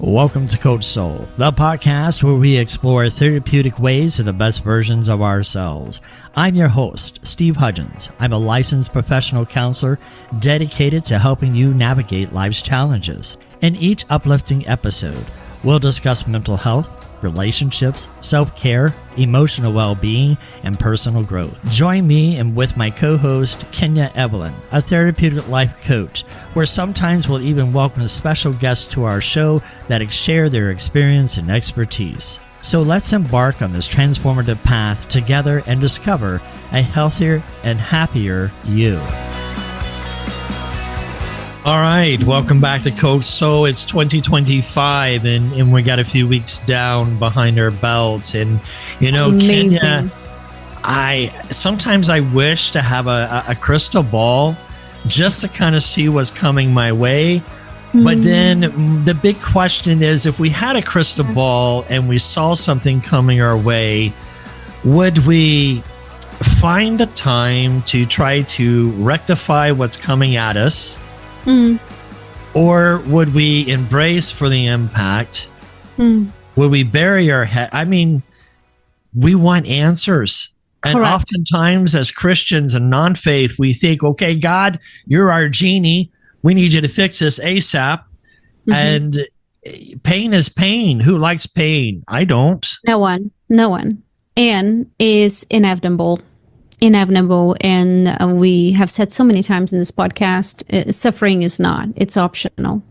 Welcome to Coach Soul, the podcast where we explore therapeutic ways to the best versions of ourselves. I'm your host, Steve Hudgins. I'm a licensed professional counselor dedicated to helping you navigate life's challenges. In each uplifting episode, we'll discuss mental health, relationships, self-care, emotional well-being, and personal growth. Join me and with my co-host, Evelyn, a therapeutic life coach, where sometimes we'll even welcome special guests to our show that share their experience and expertise. So let's embark on this transformative path together and discover a healthier and happier you. All right, welcome back to Coach Soul. It's 2025 and we got a few weeks down behind our belts. And, you know, Amazing. Kenya, sometimes I wish to have a crystal ball just to kind of see what's coming my way. But then the big question is, if we had a crystal ball and we saw something coming our way, would we find the time to try to rectify what's coming at us? Or would we embrace for the impact? Would we bury our head? I mean, we want answers. And Correct. Oftentimes as Christians and non-faith, we think, okay, God, you're our genie. We need you to fix this ASAP. And pain is pain. Who likes pain? I don't. No one. And is inevitable. And we have said so many times in this podcast, suffering is not, it's optional.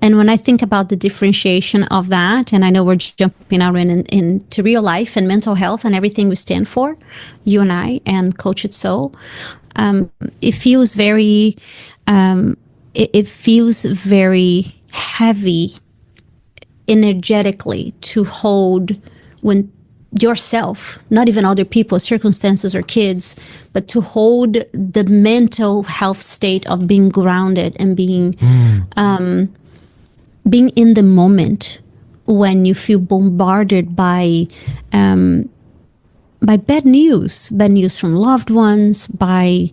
And when I think about the differentiation of that, and I know we're jumping out into real life and mental health and everything we stand for, you and I, and Coach It Soul, it feels very, heavy energetically to hold when yourself, not even other people, circumstances or kids, but to hold the mental health state of being grounded and being in the moment when you feel bombarded by bad news from loved ones, by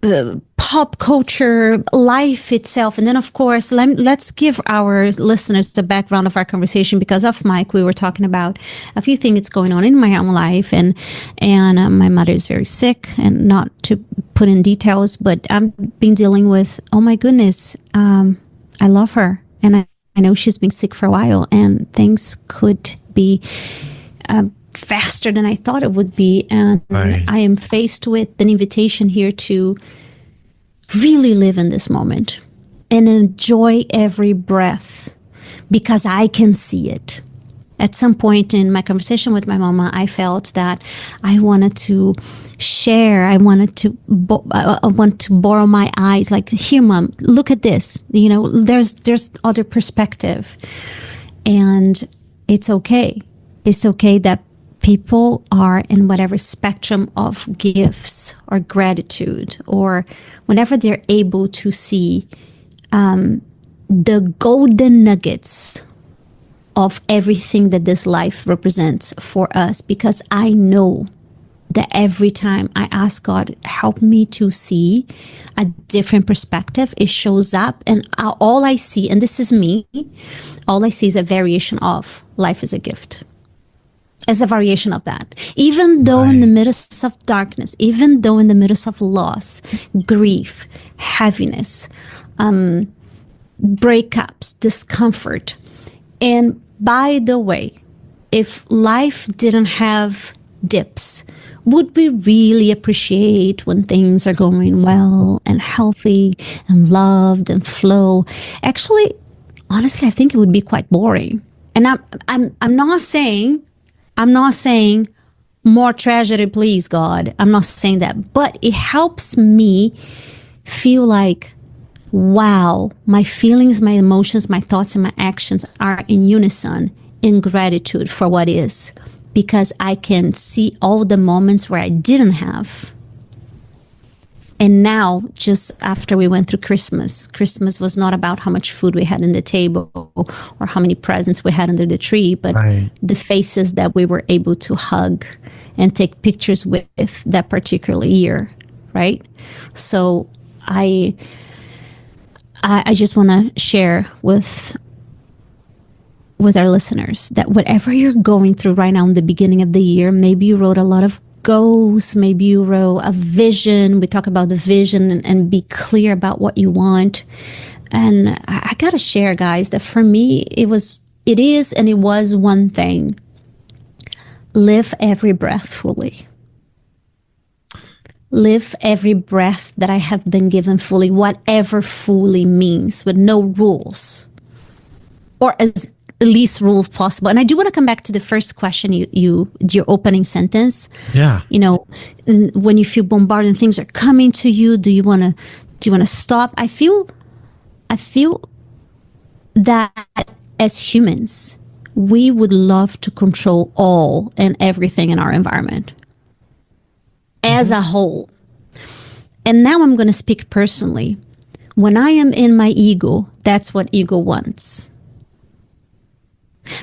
pop culture, life itself. And then, of course, let's give our listeners the background of our conversation, because off mic, we were talking about a few things that's going on in my own life. And my mother is very sick, and not to put in details, but I've been dealing with, oh my goodness, I love her. And I know she's been sick for a while, and things could be faster than I thought it would be. And Right. I am faced with an invitation here to really live in this moment and enjoy every breath, because I can see it. At some point in my conversation with my mama, I felt that I wanted to share. I want to borrow my eyes. Like, here, Mom, look at this. You know, there's other perspective, and it's okay. It's okay that people are in whatever spectrum of gifts or gratitude, or whenever they're able to see the golden nuggets of everything that this life represents for us. Because I know that every time I ask God, help me to see a different perspective, it shows up, and all I see, and this is me, all I see is a variation of life is a gift. As a variation of that. Even though in the midst of darkness, even though in the midst of loss, grief, heaviness, breakups, discomfort. And by the way, if life didn't have dips, would we really appreciate when things are going well and healthy and loved and flow? Actually, honestly, I think it would be quite boring. And I'm not saying more tragedy, please, God. I'm not saying that. But it helps me feel like, wow, my feelings, my emotions, my thoughts, and my actions are in unison, in gratitude for what is. Because I can see all the moments where I didn't have. And now, just after we went through Christmas was not about how much food we had on the table or how many presents we had under the tree, but the faces that we were able to hug and take pictures with that particular year, right? So I just want to share with with our listeners that whatever you're going through right now in the beginning of the year, maybe you wrote a lot of goals, maybe you wrote a vision. We talk about the vision and be clear about what you want. And I gotta share, guys, that for me, it was one thing. Live every breath fully. Live every breath that I have been given fully, whatever fully means, with no rules, or as least rules possible. And I do want to come back to the first question, your opening sentence. Yeah. When you feel bombarded and things are coming to you, do you want to stop? I feel that as humans, we would love to control all and everything in our environment as a whole. And now I'm going to speak personally. When I am in my ego, that's what ego wants.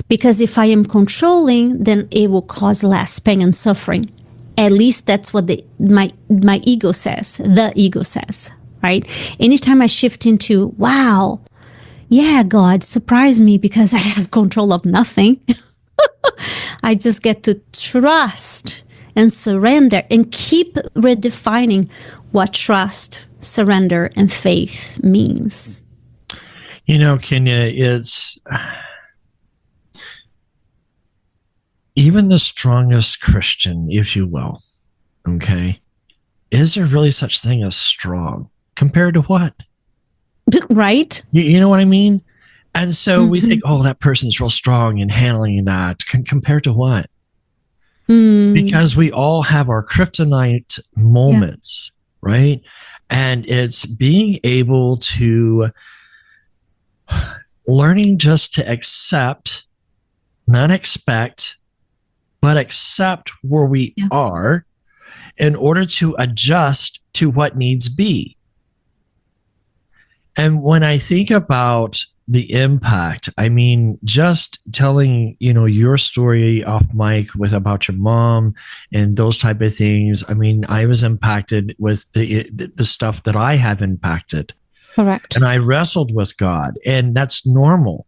Because if I am controlling, then it will cause less pain and suffering. At least that's what my ego says. The ego says, right? Anytime I shift into, wow, yeah, God, surprise me because I have control of nothing. I just get to trust and surrender and keep redefining what trust, surrender, and faith means. Kenya, it's even the strongest Christian, if you will, okay? Is there really such thing as strong? Compared to what? Right? You know what I mean? And so we think, oh, that person's real strong in handling that. Compared to what? Because we all have our kryptonite moments, right? And it's being able to learning just to accept, not expect, but accept where we are in order to adjust to what needs be. And when I think about the impact, I mean, just telling, your story off mic about your mom and those type of things. I mean, I was impacted with the stuff that I have impacted. Correct. And I wrestled with God, and that's normal.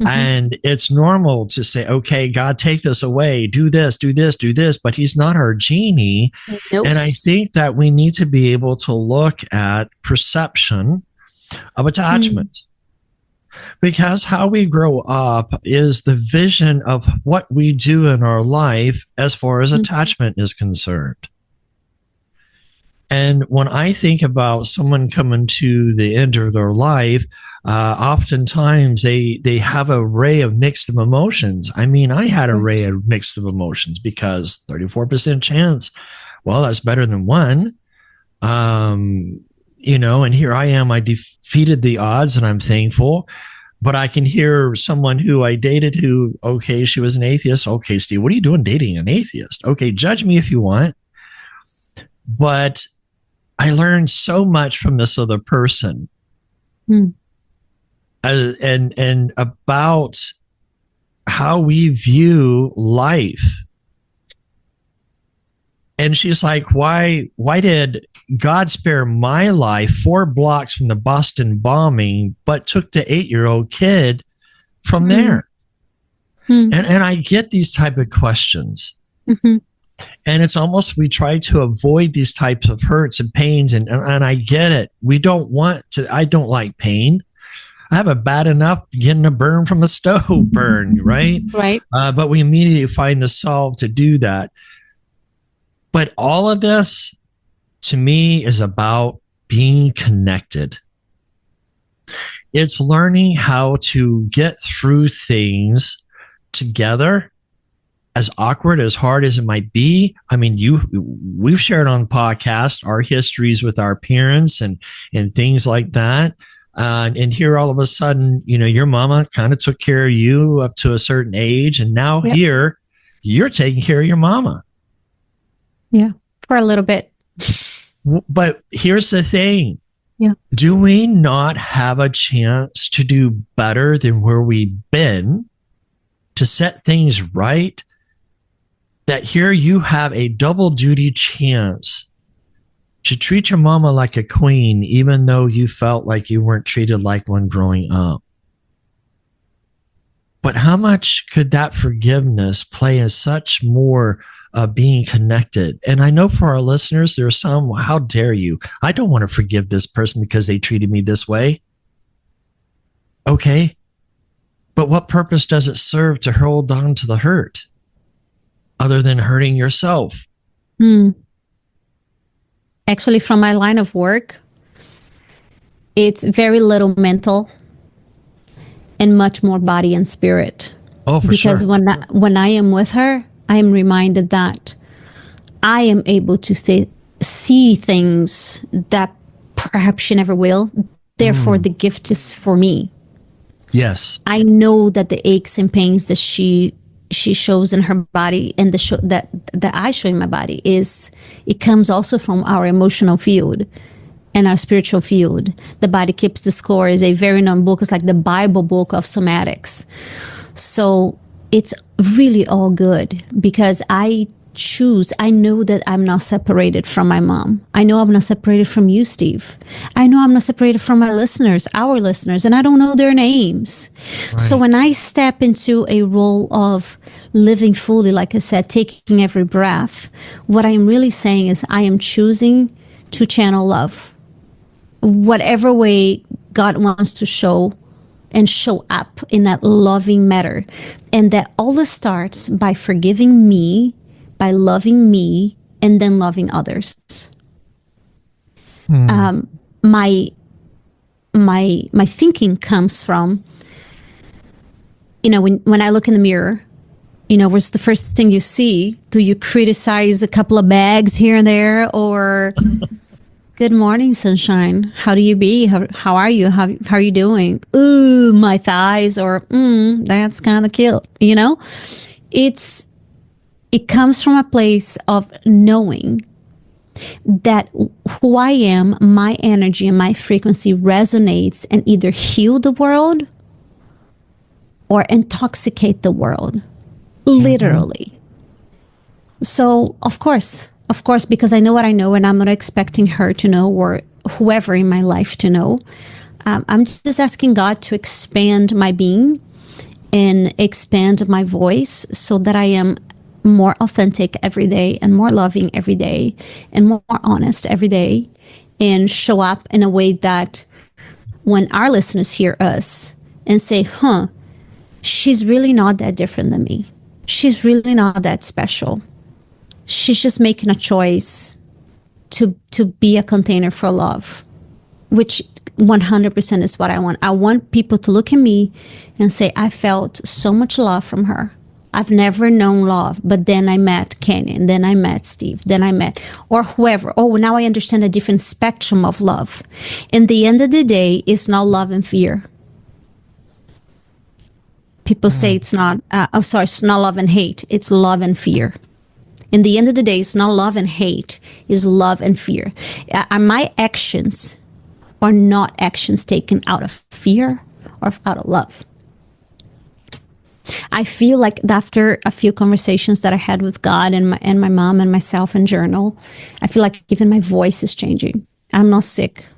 And it's normal to say, okay, God, take this away, do this, do this, do this, but he's not our genie. Nope. And I think that we need to be able to look at perception of attachment. Because how we grow up is the vision of what we do in our life as far as attachment is concerned. And when I think about someone coming to the end of their life, oftentimes they have an array of mixed emotions. I mean, I had an array of mixed emotions because 34% chance, well, that's better than one. And here I am, I defeated the odds and I'm thankful. But I can hear someone who I dated who, okay, she was an atheist. Okay, Steve, what are you doing dating an atheist? Okay, judge me if you want. But I learned so much from this other person and about how we view life. And she's like, why did God spare my life 4 blocks from the Boston bombing, but took the 8-year-old kid from there? And I get these type of questions. And it's almost, we try to avoid these types of hurts and pains. And I get it. We don't want to, I don't like pain. I have it bad enough getting a burn from a stove burn, right? Right. But we immediately find the solve to do that. But all of this, to me, is about being connected. It's learning how to get through things together, as awkward, as hard as it might be. I mean, we've shared on podcast our histories with our parents and things like that. And here all of a sudden, your mama kind of took care of you up to a certain age. And now here you're taking care of your mama. Yeah, for a little bit. But here's the thing. Yeah. Do we not have a chance to do better than where we've been, to set things right? That here you have a double duty chance to treat your mama like a queen, even though you felt like you weren't treated like one growing up. But how much could that forgiveness play in such more being connected? And I know for our listeners, there are some, how dare you? I don't want to forgive this person because they treated me this way. Okay. But what purpose does it serve to hold on to the hurt other than hurting yourself? Actually, from my line of work, it's very little mental and much more body and spirit. Oh, for because sure. when I am with her, I am reminded that I am able to see things that perhaps she never will. Therefore, the gift is for me. Yes. I know that the aches and pains that she shows in her body and that I show in my body it comes also from our emotional field and our spiritual field. The Body Keeps the Score is a very known book. It's like the Bible book of somatics. So it's really all good because I know that I'm not separated from my mom. I know I'm not separated from you, Steve. I know I'm not separated from my listeners, our listeners, and I don't know their names. Right. So when I step into a role of living fully, like I said, taking every breath, what I'm really saying is I am choosing to channel love. Whatever way God wants to show up in that loving manner. And that all starts by forgiving me, by loving me, and then loving others. My thinking comes from, when I look in the mirror, what's the first thing you see? Do you criticize a couple of bags here and there, or good morning, sunshine? How do you be? How are you? How are you doing? Ooh, my thighs, or that's kind of cute. It comes from a place of knowing that who I am, my energy and my frequency resonates and either heal the world or intoxicate the world, literally. So, of course, because I know what I know and I'm not expecting her to know or whoever in my life to know, I'm just asking God to expand my being and expand my voice so that I am more authentic every day and more loving every day and more honest every day, and show up in a way that when our listeners hear us and say, she's really not that different than me. She's really not that special. She's just making a choice to be a container for love, which 100% is what I want. I want people to look at me and say, I felt so much love from her. I've never known love, but then I met Kenny, then I met Steve, then I met, or whoever. Oh, now I understand a different spectrum of love. In the end of the day, it's not love and fear. People say it's not, it's not love and hate. It's love and fear. In the end of the day, it's not love and hate. It's love and fear. Are my actions or not actions taken out of fear or out of love? I feel like after a few conversations that I had with God and my mom and myself in journal, I feel like even my voice is changing. I'm not sick.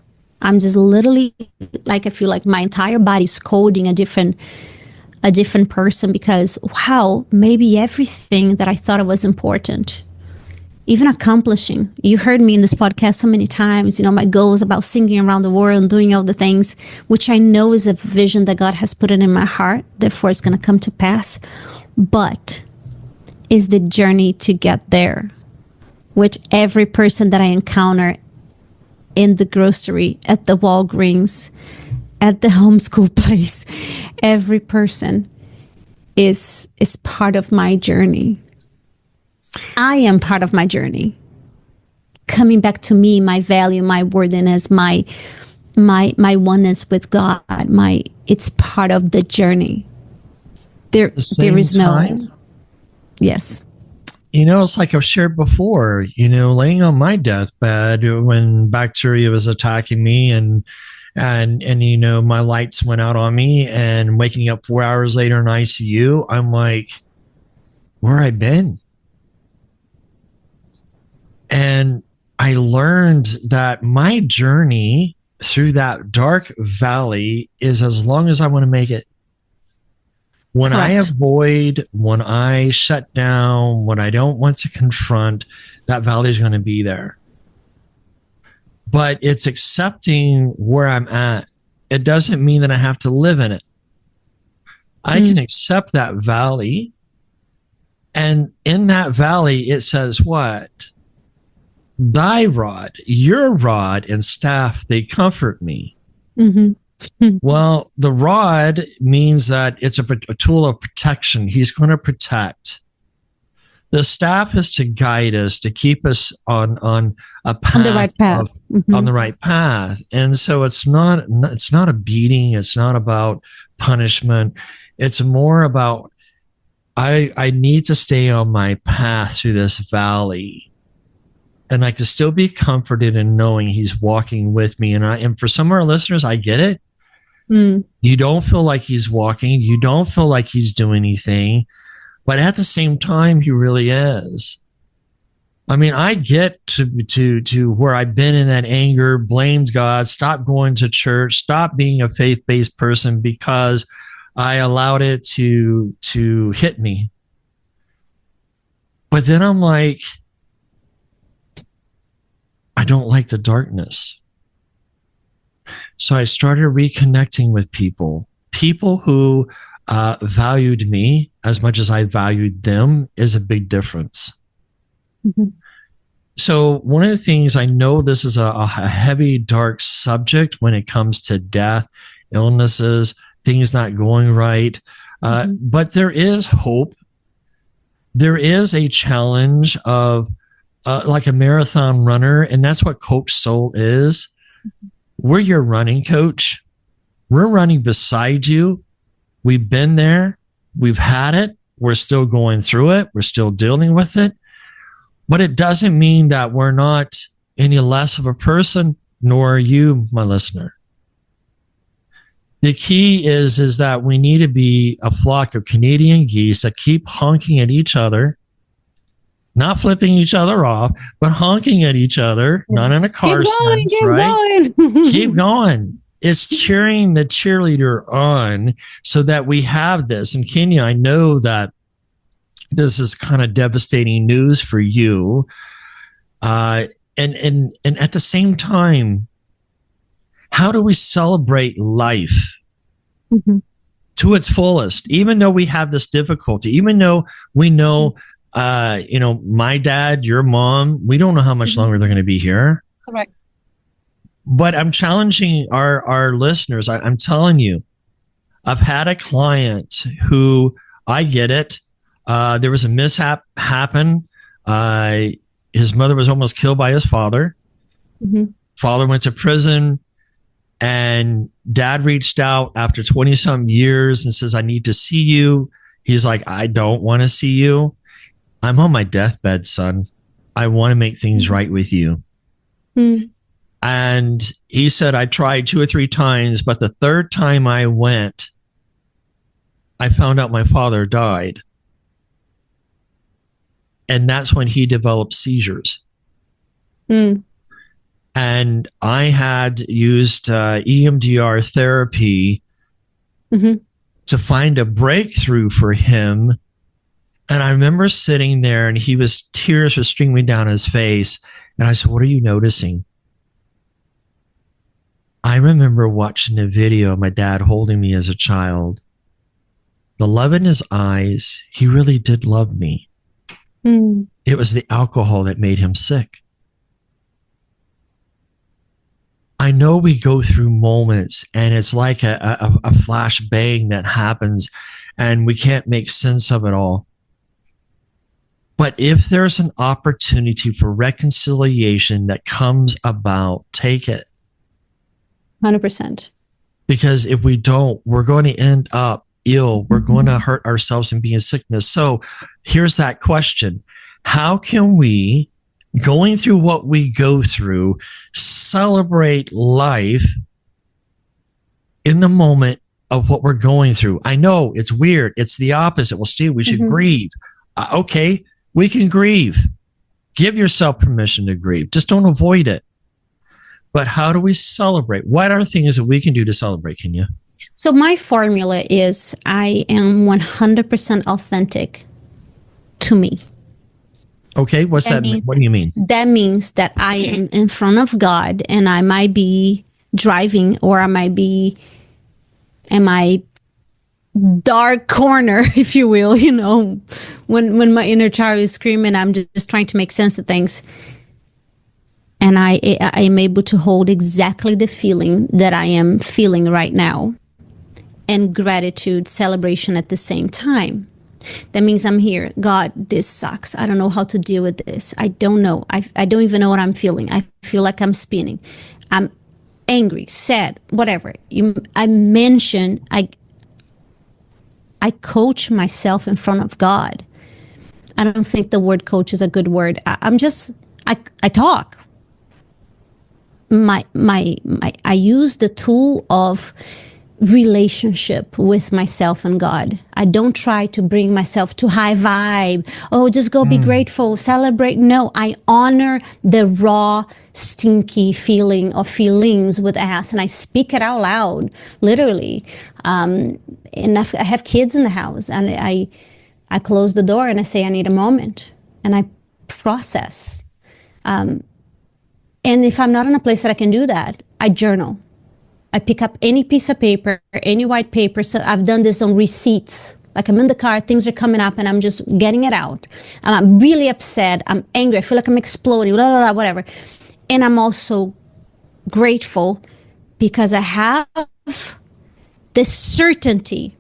I'm just literally like, I feel like my entire body's coding a different person because, wow, maybe everything that I thought was important, even accomplishing. You heard me in this podcast so many times, my goals about singing around the world and doing all the things, which I know is a vision that God has put it in my heart, therefore it's going to come to pass. But is the journey to get there, which every person that I encounter in the grocery, at the Walgreens, at the homeschool place, every person is part of my journey. I am part of my journey. Coming back to me, my value, my worthiness, my oneness with God, it's part of the journey. There is no. Yes. It's like I've shared before, laying on my deathbed when bacteria was attacking me and my lights went out on me, and waking up 4 hours later in ICU, I'm like, where I been? And I learned that my journey through that dark valley is as long as I want to make it. When I Correct. avoid, when I shut down, when I don't want to confront, that valley is going to be there. But it's accepting where I'm at. It doesn't mean that I have to live in it. I can accept that valley. And in that valley, it says what? Thy rod, your rod and staff, they comfort me. Well, the rod means that it's a tool of protection. He's going to protect. The staff is to guide us, to keep us on a path, On the right path. on the right path. And so it's not a beating. It's not about punishment. It's more about I need to stay on my path through this valley. And I can still be comforted in knowing he's walking with me. And for some of our listeners, I get it. You don't feel like he's walking. You don't feel like he's doing anything. But at the same time, he really is. I mean, I get to where I've been in that anger, blamed God, stopped going to church, stopped being a faith-based person because I allowed it to hit me. But then I'm like, I don't like the darkness. So I started reconnecting with people who valued me as much as I valued them is a big difference. So one of the things, I know this is a heavy, dark subject when it comes to death, illnesses, things not going right. But there is hope. There is a challenge of like a marathon runner. And that's what Coach Soul is. We're your running coach. We're running beside you. We've been there. We've had it. We're still going through it. We're still dealing with it. But it doesn't mean that we're not any less of a person, nor are you, my listener. The key is that we need to be a flock of Canadian geese that keep honking at each other, not flipping each other off, but honking at each other, not in a car sense, right? Keep going. It's cheering the cheerleader on so that we have this. And Kenya, I know that this is kind of devastating news for you. And at the same time, how do we celebrate life to its fullest? Even though we have this difficulty, even though we know, my dad, your mom, we don't know how much longer they're going to be here. Correct. But I'm challenging our listeners. I'm telling you, I've had a client who, I get it. There was a mishap happen. His mother was almost killed by his father. Father went to prison, and dad reached out after 20 some years and says, I need to see you. He's like, I don't want to see you. I'm on my deathbed, son. I want to make things right with you. And he said, I tried 2 or 3 times, but the third time I went, I found out my father died. And that's when he developed seizures. And I had used EMDR therapy to find a breakthrough for him. And I remember sitting there, and tears were streaming down his face. And I said, what are you noticing? I remember watching a video of my dad holding me as a child. The love in his eyes, he really did love me. It was the alcohol that made him sick. I know we go through moments, and it's like a flash bang that happens, and we can't make sense of it all. But if there's an opportunity for reconciliation that comes about, take it. 100%. Because if we don't, we're going to end up ill. We're going to hurt ourselves and be in sickness. So here's that question. How can we, going through what we go through, celebrate life in the moment of what we're going through? I know it's weird. It's the opposite. Well, Steve, we should grieve. Okay, we can grieve. Give yourself permission to grieve. Just don't avoid it. But how do we celebrate? What are things that we can do to celebrate, Kenya? So my formula is I am 100% authentic to me. Okay, what's that mean? What do you mean? That means that I am in front of God, and I might be driving, or I might be in my dark corner, if you will, when my inner child is screaming, I'm just trying to make sense of things. And I am able to hold exactly the feeling that I am feeling right now, and gratitude, celebration at the same time. That means I'm here. God, this sucks. I don't know how to deal with this. I don't know. I don't even know what I'm feeling. I feel like I'm spinning. I'm angry, sad, whatever. I coach myself in front of God. I don't think the word coach is a good word. I talk. I use the tool of relationship with myself and God. I don't try to bring myself to high vibe. Oh, just go be grateful, celebrate. No, I honor the raw, stinky feeling or feelings with ass, and I speak it out loud, literally. And I have kids in the house, and I close the door and I say, I need a moment, and I process. And if I'm not in a place that I can do that, I journal. I pick up any piece of paper, any white paper. So I've done this on receipts. Like I'm in the car, things are coming up, and I'm just getting it out. And I'm really upset. I'm angry. I feel like I'm exploding, blah, blah, blah, whatever. And I'm also grateful because I have this certainty.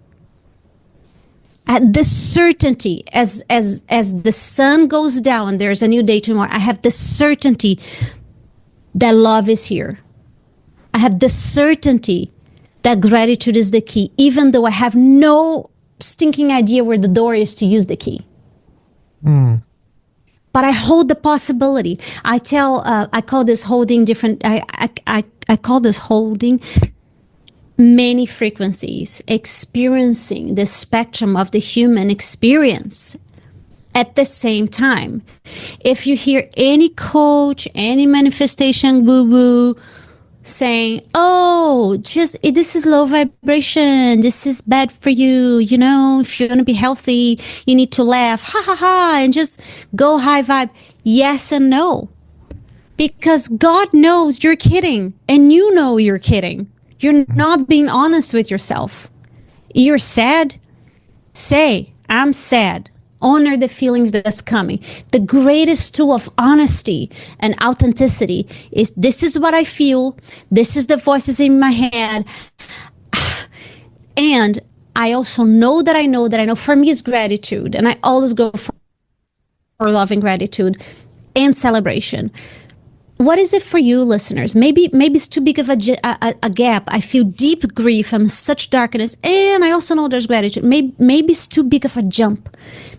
This certainty, as the sun goes down, there's a new day tomorrow. I have this certainty that love is here. I have the certainty that gratitude is the key, even though I have no stinking idea where the door is to use the key. But I hold the possibility. I call this holding different, I call this holding many frequencies, experiencing the spectrum of the human experience at the same time. If you hear any coach, any manifestation woo-woo saying, oh, this is low vibration, this is bad for you, if you're going to be healthy, you need to laugh, ha ha ha, and just go high vibe. Yes and no. Because God knows you're kidding, and you know you're kidding. You're not being honest with yourself. You're sad? Say, I'm sad. Honor the feelings that's coming. The greatest tool of honesty and authenticity is, this is what I feel. This is the voices in my head. And I also know that I know. For me, is gratitude. And I always go for love and gratitude and celebration. What is it for you, listeners? Maybe it's too big of a gap. I feel deep grief. I'm in such darkness. And I also know there's gratitude. Maybe it's too big of a jump.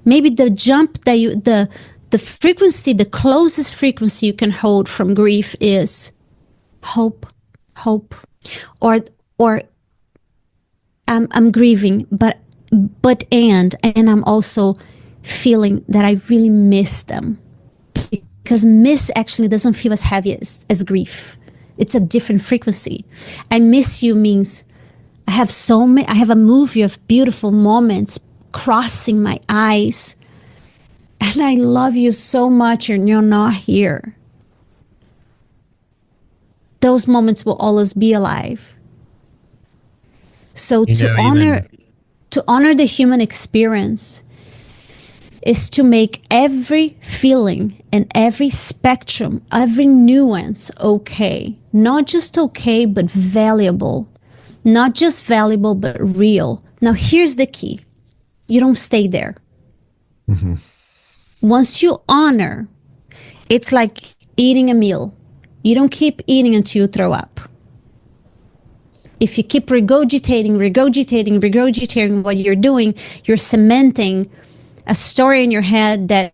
Maybe the jump that the frequency, the closest frequency you can hold from grief is hope. Or I'm grieving, but I'm also feeling that I really miss them. Because miss actually doesn't feel as heavy as grief. It's a different frequency. I miss you means I have a movie of beautiful moments crossing my eyes. And I love you so much, and you're not here. Those moments will always be alive. So to honor the human experience is to make every feeling and every spectrum, every nuance okay. Not just okay, but valuable. Not just valuable, but real. Now, here's the key. You don't stay there. Mm-hmm. Once you honor, it's like eating a meal. You don't keep eating until you throw up. If you keep regurgitating what you're doing, you're cementing a story in your head that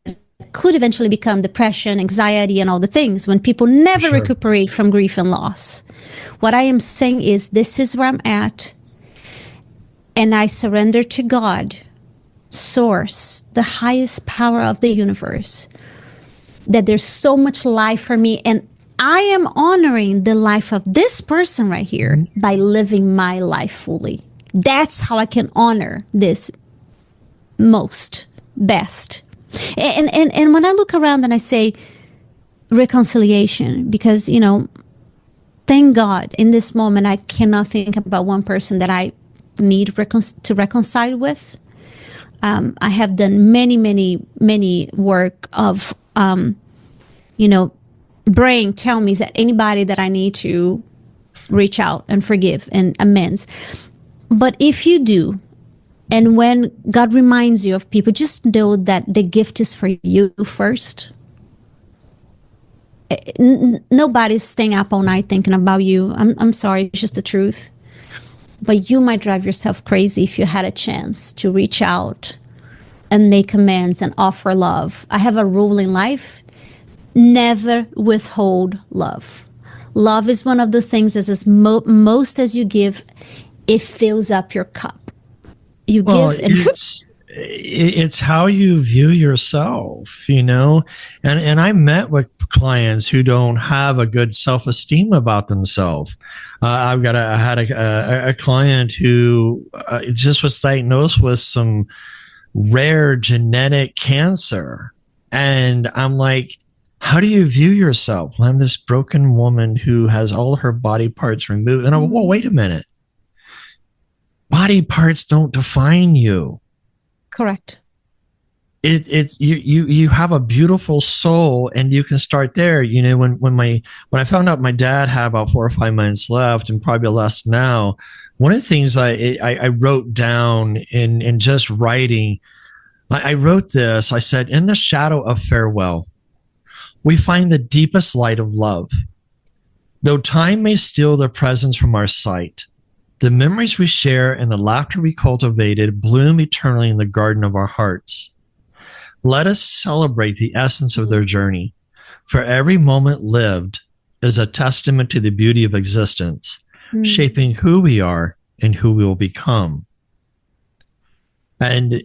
could eventually become depression, anxiety, and all the things when people never recuperate from grief and loss. What I am saying is, this is where I'm at, and I surrender to God, Source, the highest power of the universe, that there's so much life for me, and I am honoring the life of this person right here by living my life fully. That's how I can honor this best. And when I look around and I say reconciliation, because, thank God in this moment, I cannot think about one person that I need to reconcile with. I have done many work of, brain tell me that anybody that I need to reach out and forgive and amends. But if you do, and when God reminds you of people, just know that the gift is for you first. Nobody's staying up all night thinking about you. I'm sorry, it's just the truth. But you might drive yourself crazy if you had a chance to reach out and make amends and offer love. I have a rule in life: never withhold love. Love is one of the things as most as you give, it fills up your cup. You give and it's how you view yourself, and I met with clients who don't have a good self-esteem about themselves. I had a client who just was diagnosed with some rare genetic cancer, and I'm like, how do you view yourself? Well, I'm this broken woman who has all her body parts removed. And I'm, well, wait a minute. Body parts don't define you. Correct. You have a beautiful soul, and you can start there. When I found out my dad had about 4 or 5 months left, and probably less now, one of the things I wrote down in just writing, I wrote this. I said, in the shadow of farewell, we find the deepest light of love. Though time may steal their presence from our sight, the memories we share and the laughter we cultivated bloom eternally in the garden of our hearts. Let us celebrate the essence of their journey, for every moment lived is a testament to the beauty of existence, shaping who we are and who we will become. And,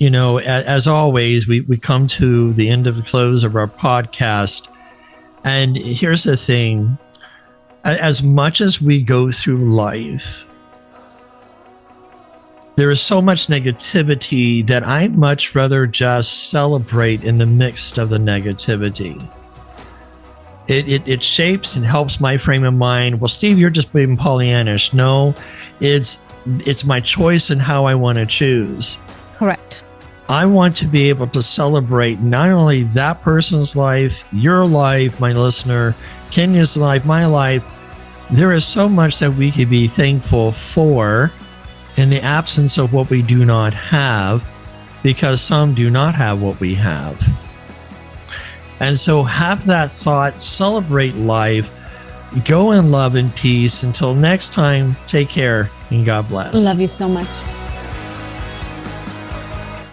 as always, we come to the end of the close of our podcast. And here's the thing. As much as we go through life, there is so much negativity that I'd much rather just celebrate in the midst of the negativity. It shapes and helps my frame of mind. Well, Steve, you're just being Pollyannish. No, it's my choice and how I want to choose. Correct. I want to be able to celebrate not only that person's life, your life, my listener, Kenya's life, my life. There is so much that we could be thankful for in the absence of what we do not have, because some do not have what we have. And so have that thought, celebrate life, go in love and peace. Until next time, take care and God bless. Love you so much.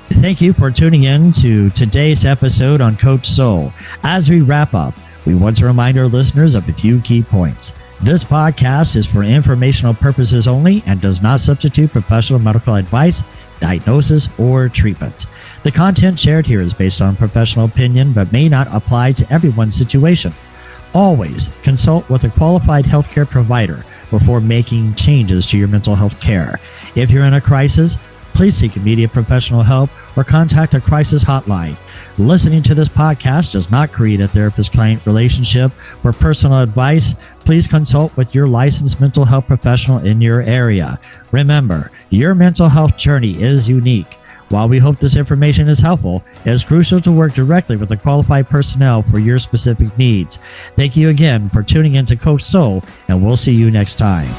Thank you for tuning in to today's episode on Coach Soul. As we wrap up, we want to remind our listeners of a few key points. This podcast is for informational purposes only and does not substitute professional medical advice, diagnosis, or treatment. The content shared here is based on professional opinion but may not apply to everyone's situation. Always consult with a qualified healthcare provider before making changes to your mental health care. If you're in a crisis, please seek immediate professional help or contact a crisis hotline. Listening to this podcast does not create a therapist-client relationship. For personal advice, please consult with your licensed mental health professional in your area. Remember, your mental health journey is unique. While we hope this information is helpful, it is crucial to work directly with the qualified personnel for your specific needs. Thank you again for tuning in to Coach Soul, and we'll see you next time.